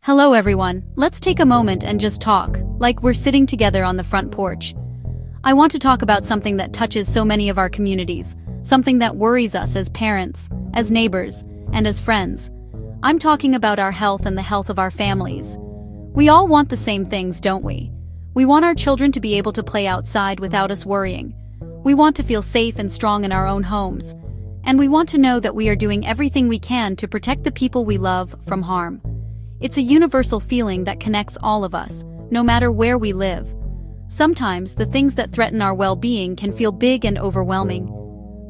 Hello everyone, let's take a moment and just talk, like we're sitting together on the front porch. I want to talk about something that touches so many of our communities, something that worries us as parents, as neighbors, and as friends. I'm talking about our health and the health of our families. We all want the same things, don't we? We want our children to be able to play outside without us worrying. We want to feel safe and strong in our own homes. And we want to know that we are doing everything we can to protect the people we love from harm. It's a universal feeling that connects all of us, no matter where we live. Sometimes the things that threaten our well-being can feel big and overwhelming.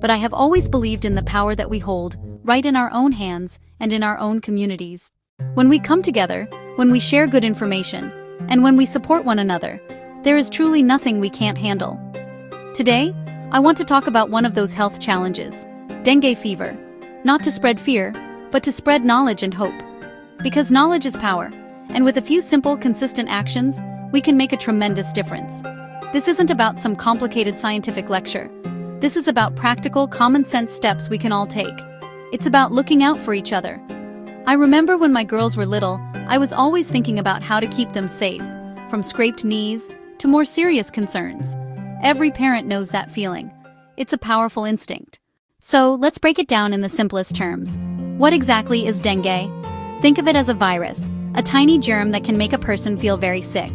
But I have always believed in the power that we hold, right in our own hands and in our own communities. When we come together, when we share good information, and when we support one another, there is truly nothing we can't handle. Today, I want to talk about one of those health challenges, dengue fever. Not to spread fear, but to spread knowledge and hope. Because knowledge is power, and with a few simple, consistent actions, we can make a tremendous difference. This isn't about some complicated scientific lecture. This is about practical, common-sense steps we can all take. It's about looking out for each other. I remember when my girls were little, I was always thinking about how to keep them safe, from scraped knees to more serious concerns. Every parent knows that feeling. It's a powerful instinct. So, let's break it down in the simplest terms. What exactly is dengue? Think of it as a virus, a tiny germ that can make a person feel very sick.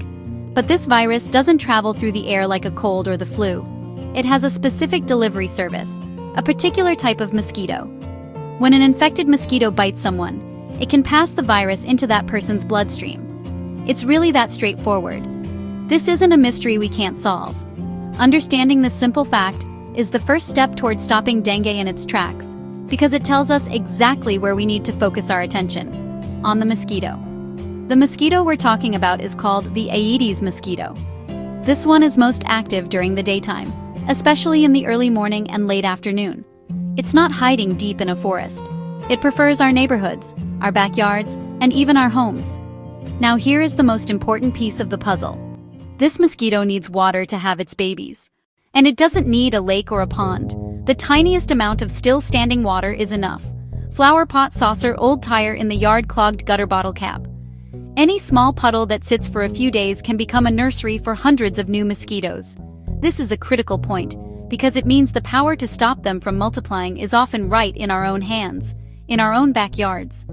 But this virus doesn't travel through the air like a cold or the flu. It has a specific delivery service, a particular type of mosquito. When an infected mosquito bites someone, it can pass the virus into that person's bloodstream. It's really that straightforward. This isn't a mystery we can't solve. Understanding this simple fact is the first step toward stopping dengue in its tracks, because it tells us exactly where we need to focus our attention. On the mosquito. The mosquito we're talking about is called the Aedes mosquito. This one is most active during the daytime, especially in the early morning and late afternoon. It's not hiding deep in a forest. It prefers our neighborhoods, our backyards, and even our homes. Now here is the most important piece of the puzzle. This mosquito needs water to have its babies. And it doesn't need a lake or a pond. The tiniest amount of still-standing water is enough. Flower pot, saucer, old tire in the yard, clogged gutter bottle cap. Any small puddle that sits for a few days can become a nursery for hundreds of new mosquitoes. This is a critical point, because it means the power to stop them from multiplying is often right in our own hands, in our own backyards.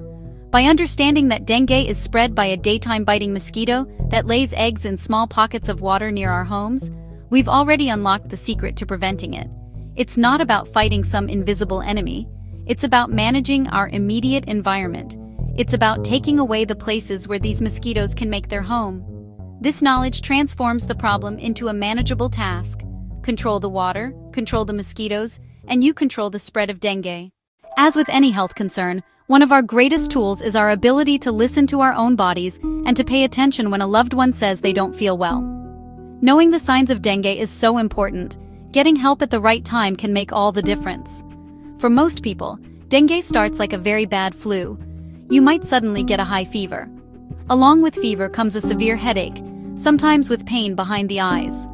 By understanding that dengue is spread by a daytime biting mosquito that lays eggs in small pockets of water near our homes, we've already unlocked the secret to preventing it. It's not about fighting some invisible enemy. It's about managing our immediate environment. It's about taking away the places where these mosquitoes can make their home. This knowledge transforms the problem into a manageable task. Control the water, control the mosquitoes, and you control the spread of dengue. As with any health concern, one of our greatest tools is our ability to listen to our own bodies and to pay attention when a loved one says they don't feel well. Knowing the signs of dengue is so important. Getting help at the right time can make all the difference. For most people, dengue starts like a very bad flu. You might suddenly get a high fever. Along with fever comes a severe headache, sometimes with pain behind the eyes.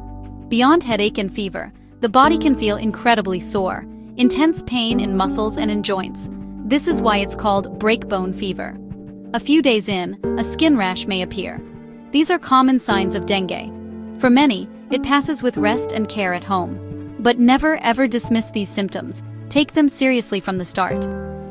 Beyond headache and fever, the body can feel incredibly sore, intense pain in muscles and in joints. This is why it's called breakbone fever. A few days in, a skin rash may appear. These are common signs of dengue. For many, it passes with rest and care at home. But never ever dismiss these symptoms. Take them seriously from the start.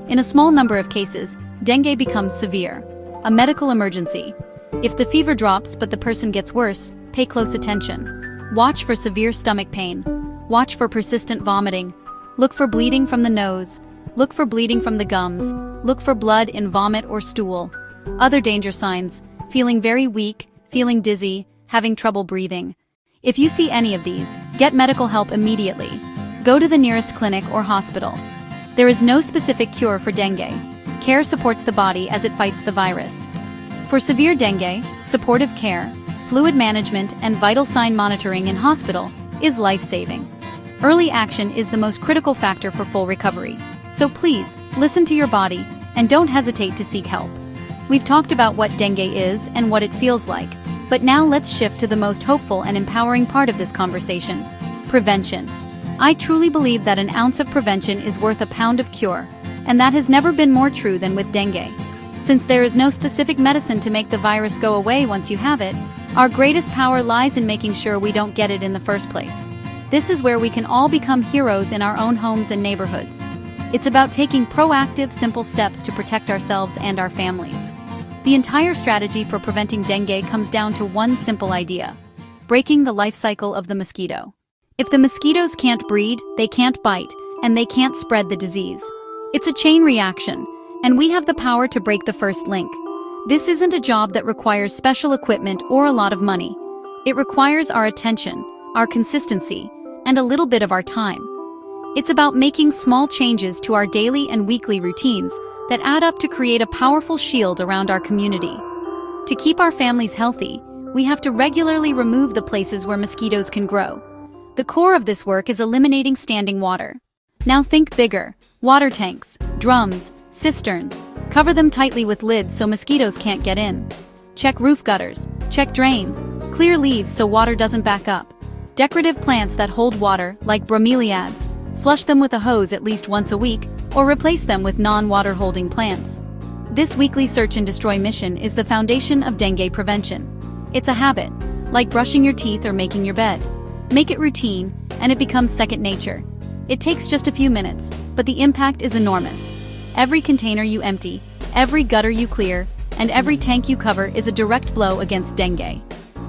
In a small number of cases, dengue becomes severe, a medical emergency. If the fever drops but the person gets worse, pay close attention. Watch for severe stomach pain. Watch for persistent vomiting. Look for bleeding from the nose. Look for bleeding from the gums. Look for blood in vomit or stool. Other danger signs: feeling very weak, feeling dizzy, having trouble breathing. If you see any of these, get medical help immediately. Go to the nearest clinic or hospital. There is no specific cure for dengue. Care supports the body as it fights the virus. For severe dengue, supportive care, fluid management, and vital sign monitoring in hospital is life-saving. Early action is the most critical factor for full recovery. So please, listen to your body and don't hesitate to seek help. We've talked about what dengue is and what it feels like, but now let's shift to the most hopeful and empowering part of this conversation: prevention. I truly believe that an ounce of prevention is worth a pound of cure, and that has never been more true than with dengue. Since there is no specific medicine to make the virus go away once you have it, our greatest power lies in making sure we don't get it in the first place. This is where we can all become heroes in our own homes and neighborhoods. It's about taking proactive, simple steps to protect ourselves and our families. The entire strategy for preventing dengue comes down to one simple idea: breaking the life cycle of the mosquito. If the mosquitoes can't breed, they can't bite, and they can't spread the disease. It's a chain reaction, and we have the power to break the first link. This isn't a job that requires special equipment or a lot of money. It requires our attention, our consistency, and a little bit of our time. It's about making small changes to our daily and weekly routines that add up to create a powerful shield around our community. To keep our families healthy, we have to regularly remove the places where mosquitoes can grow. The core of this work is eliminating standing water. Now think bigger: water tanks, drums, cisterns. Cover them tightly with lids so mosquitoes can't get in. Check roof gutters, check drains, clear leaves so water doesn't back up. Decorative plants that hold water, like bromeliads, flush them with a hose at least once a week, or replace them with non-water holding plants. This weekly search and destroy mission is the foundation of dengue prevention. It's a habit, like brushing your teeth or making your bed. Make it routine, and it becomes second nature. It takes just a few minutes, but the impact is enormous. Every container you empty, every gutter you clear, and every tank you cover is a direct blow against dengue.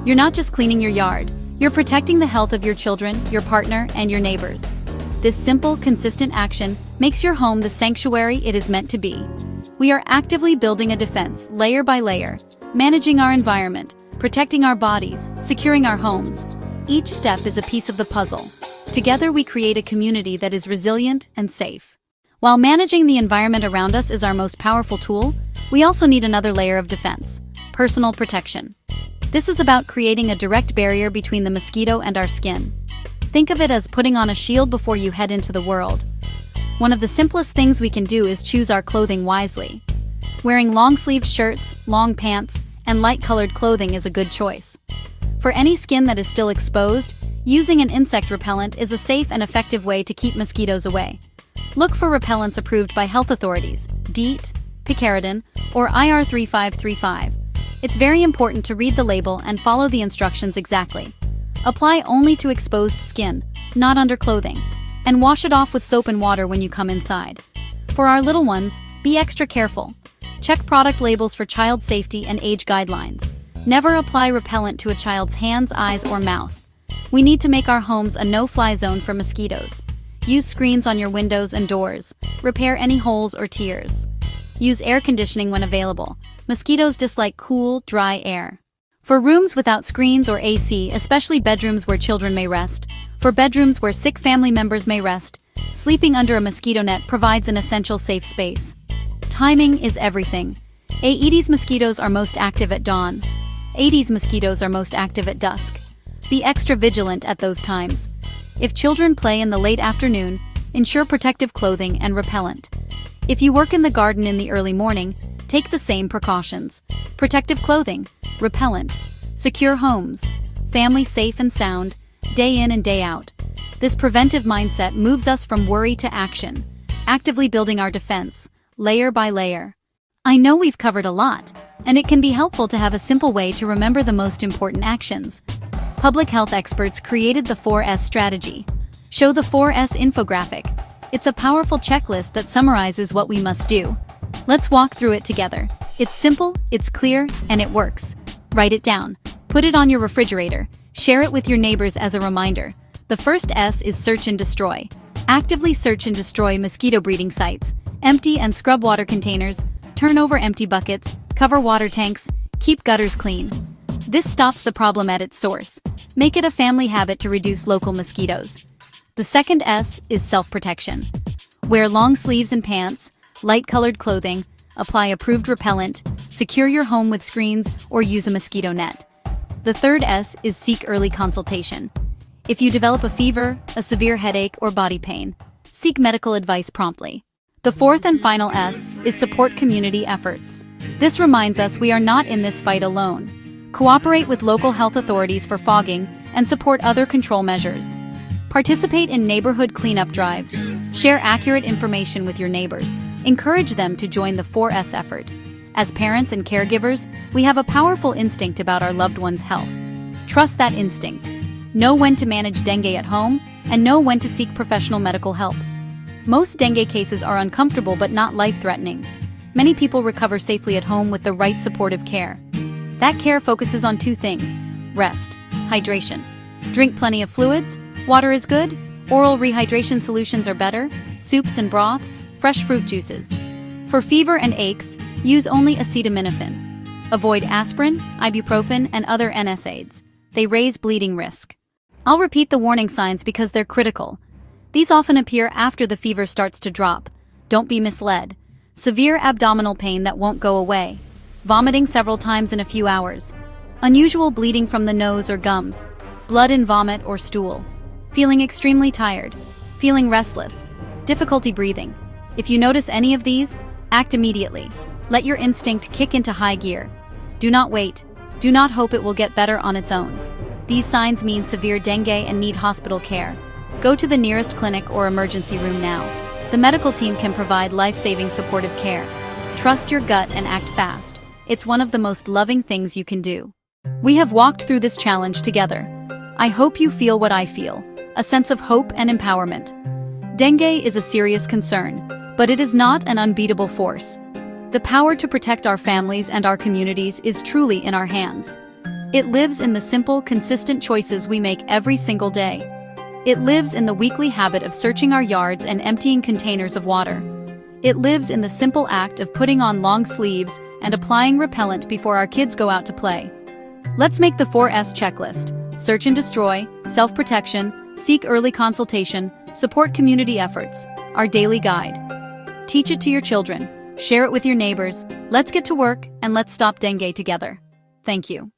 You're not just cleaning your yard, you're protecting the health of your children, your partner, and your neighbors. This simple, consistent action makes your home the sanctuary it is meant to be. We are actively building a defense, layer by layer, managing our environment, protecting our bodies, securing our homes. Each step is a piece of the puzzle. Together we create a community that is resilient and safe. While managing the environment around us is our most powerful tool, we also need another layer of defense: personal protection. This is about creating a direct barrier between the mosquito and our skin. Think of it as putting on a shield before you head into the world. One of the simplest things we can do is choose our clothing wisely. Wearing long-sleeved shirts, long pants, and light-colored clothing is a good choice. For any skin that is still exposed, using an insect repellent is a safe and effective way to keep mosquitoes away. Look for repellents approved by health authorities, DEET, picaridin, or IR3535. It's very important to read the label and follow the instructions exactly. Apply only to exposed skin, not under clothing, and wash it off with soap and water when you come inside. For our little ones, be extra careful. Check product labels for child safety and age guidelines. Never apply repellent to a child's hands, eyes, or mouth. We need to make our homes a no-fly zone for mosquitoes. Use screens on your windows and doors. Repair any holes or tears. Use air conditioning when available. Mosquitoes dislike cool, dry air. For rooms without screens or AC, especially bedrooms where children may rest, for bedrooms where sick family members may rest, sleeping under a mosquito net provides an essential safe space. Timing is everything. Aedes mosquitoes are most active at dawn. Aedes mosquitoes are most active at dusk. Be extra vigilant at those times. If children play in the late afternoon, ensure protective clothing and repellent. If you work in the garden in the early morning, take the same precautions. Protective clothing, repellent, secure homes, family safe and sound, day in and day out. This preventive mindset moves us from worry to action, actively building our defense, layer by layer. I know we've covered a lot, and it can be helpful to have a simple way to remember the most important actions. Public health experts created the 4S strategy. Show the 4S infographic. It's a powerful checklist that summarizes what we must do. Let's walk through it together. It's simple, it's clear, and it works. Write it down. Put it on your refrigerator. Share it with your neighbors as a reminder. The first S is search and destroy. Actively search and destroy mosquito breeding sites. Empty and scrub water containers. Turn over empty buckets. Cover water tanks. Keep gutters clean. This stops the problem at its source. Make it a family habit to reduce local mosquitoes. The second S is self-protection. Wear long sleeves and pants, light-colored clothing, apply approved repellent, secure your home with screens, or use a mosquito net. The third S is seek early consultation. If you develop a fever, a severe headache, or body pain, seek medical advice promptly. The fourth and final S is support community efforts. This reminds us we are not in this fight alone. Cooperate with local health authorities for fogging and support other control measures. Participate in neighborhood cleanup drives. Share accurate information with your neighbors. Encourage them to join the 4S effort. As parents and caregivers, we have a powerful instinct about our loved one's health. Trust that instinct. Know when to manage dengue at home, and know when to seek professional medical help. Most dengue cases are uncomfortable but not life-threatening. Many people recover safely at home with the right supportive care. That care focuses on two things: rest, hydration. Drink plenty of fluids. Water is good. Oral rehydration solutions are better. Soups and broths, fresh fruit juices. For fever and aches, use only acetaminophen. Avoid aspirin, ibuprofen, and other NSAIDs. They raise bleeding risk. I'll repeat the warning signs because they're critical. These often appear after the fever starts to drop. Don't be misled. Severe abdominal pain that won't go away. Vomiting several times in a few hours. Unusual bleeding from the nose or gums. Blood in vomit or stool. Feeling extremely tired. Feeling restless. Difficulty breathing. If you notice any of these, act immediately. Let your instinct kick into high gear. Do not wait. Do not hope it will get better on its own. These signs mean severe dengue and need hospital care. Go to the nearest clinic or emergency room now. The medical team can provide life-saving supportive care. Trust your gut and act fast. It's one of the most loving things you can do. We have walked through this challenge together. I hope you feel what I feel, a sense of hope and empowerment. Dengue is a serious concern, but it is not an unbeatable force. The power to protect our families and our communities is truly in our hands. It lives in the simple, consistent choices we make every single day. It lives in the weekly habit of searching our yards and emptying containers of water. It lives in the simple act of putting on long sleeves and applying repellent before our kids go out to play. Let's make the 4S checklist: search and destroy, self-protection, seek early consultation, support community efforts, our daily guide. Teach it to your children, share it with your neighbors. Let's get to work and let's stop dengue together. Thank you.